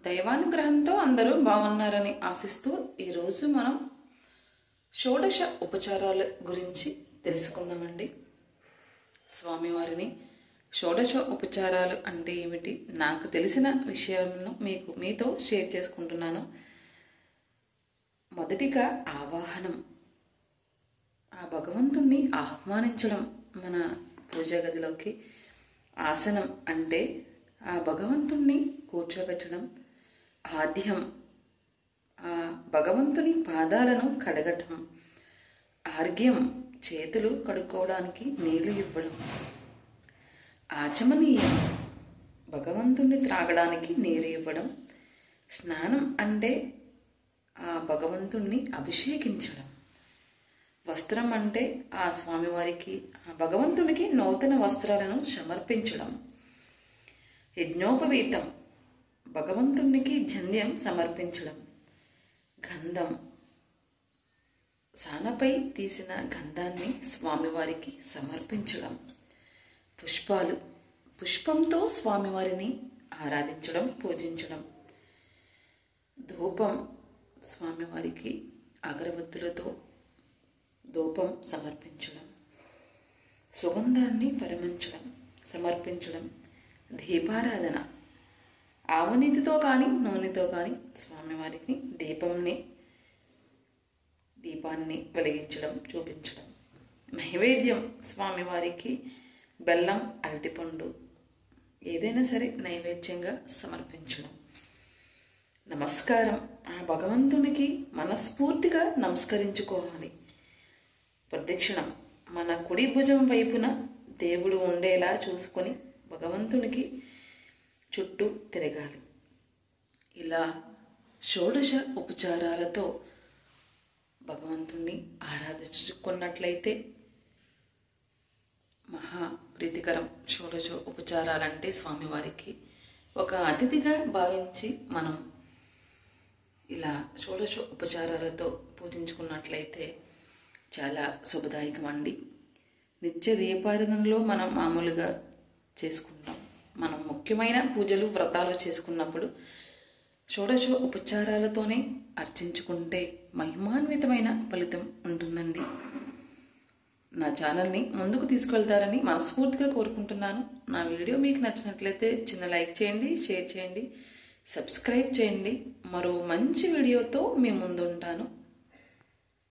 దైవానుగ్రహంతో అందరూ బాగున్నారని ఆశిస్తూ ఈరోజు మనం షోడశ ఉపచారాల గురించి తెలుసుకుందామండి. స్వామివారిని షోడశ ఉపచారాలు అంటే ఏమిటి, నాకు తెలిసిన విషయాలను మీతో షేర్ చేసుకుంటున్నాను. మొదటిగా ఆవాహనం, ఆ భగవంతుణ్ణి ఆహ్వానించడం మన పూజా గదిలోకి. ఆసనం అంటే ఆ భగవంతుణ్ణి కూర్చోబెట్టడం. ఆద్యం, ఆ భగవంతుని పాదాలను కడగటం. ఆర్ఘ్యం, చేతులు కడుక్కోవడానికి నీళ్లు ఇవ్వడం. ఆచమనీయం, భగవంతుణ్ణి త్రాగడానికి నీరు ఇవ్వడం. స్నానం అంటే ఆ భగవంతుణ్ణి అభిషేకించడం. వస్త్రం అంటే ఆ స్వామివారికి, ఆ భగవంతునికి నూతన వస్త్రాలను సమర్పించడం. యజ్ఞోపవీతం, భగవంతునికి జంధ్యం సమర్పించడం. గంధం, సానపై తీసిన గంధాన్ని స్వామివారికి సమర్పించడం. పుష్పాలు, పుష్పంతో స్వామివారిని ఆరాధించడం, పూజించడం. ధూపం, స్వామివారికి అగరబత్తులతో ధూపం సమర్పించడం. సుగంధాన్ని సమర్పించడం. దీపారాధన, ఆవనీతితో కానీ నూనెతో కానీ స్వామివారికి దీపాన్ని వెలిగించడం, చూపించడం. నైవేద్యం, స్వామివారికి బెల్లం, అరటిపండు ఏదైనా సరే నైవేద్యంగా సమర్పించడం. నమస్కారం, ఆ భగవంతునికి మనస్ఫూర్తిగా నమస్కరించుకోవాలి. ప్రదక్షిణం, మన కుడి భుజం వైపున దేవుడు ఉండేలా చూసుకొని భగవంతునికి చుట్టూ తిరగాలి. ఇలా షోడశ ఉపచారాలతో భగవంతుణ్ణి ఆరాధించుకున్నట్లయితే మహా ప్రీతికరం. షోడశ ఉపచారాలంటే స్వామివారికి ఒక అతిథిగా భావించి మనం ఇలా షోడశ ఉపచారాలతో పూజించుకున్నట్లయితే చాలా శుభదాయకం అండి. నిత్య దీపారాధనలో మనం మామూలుగా చేసుకుంటాం. మనం ముఖ్యమైన పూజలు, వ్రతాలు చేసుకున్నప్పుడు షోడశ ఉపచారాలతోనే అర్చించుకుంటే మహిమాన్వితమైన ఫలితం ఉంటుందండి. నా ఛానల్ని ముందుకు తీసుకెళ్తారని మనస్ఫూర్తిగా కోరుకుంటున్నాను. నా వీడియో మీకు నచ్చినట్లయితే చిన్న లైక్ చేయండి, షేర్ చేయండి, సబ్స్క్రైబ్ చేయండి. మరో మంచి వీడియోతో మీ ముందు ఉంటాను.